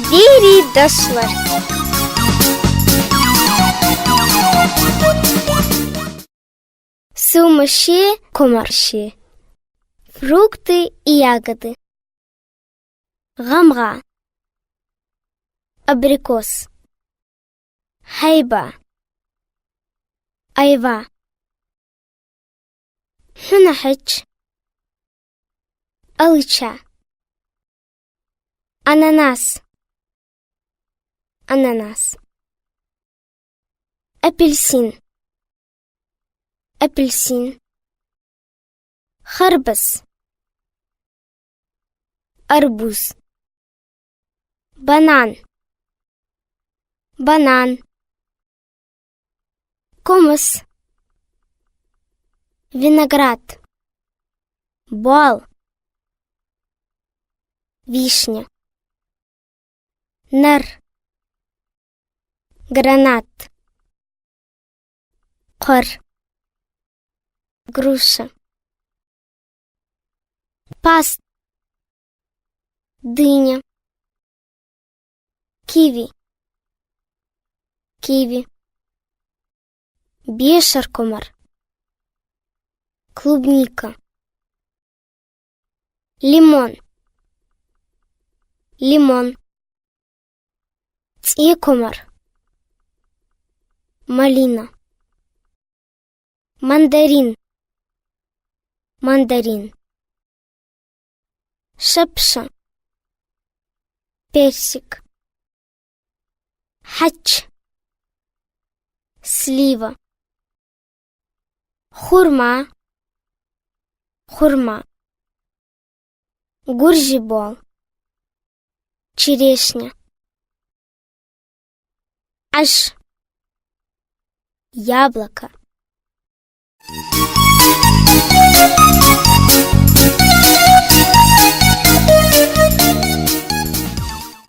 Діри дошлар. Сумаши, комарши. Фрукты и ягоды. Гамга. Абрикос. Хайба. Айва. Хюнахич. Алыча. Ананас. Ананас. Апельсин. Апельсин. Харбас. Арбуз. Банан. Банан. Комос. Виноград. Бал. Вишня. Нар. Гранат. Кор. Груша. Паст. Дыня. Киви. Киви. Бешаркомар. Клубника. Лимон. Лимон. Цикомар. Малина. Мандарин. Мандарин. Шапша. Персик. Хач. Слива. Хурма. Хурма. Гуржибол. Черешня. Аш. Яблоко.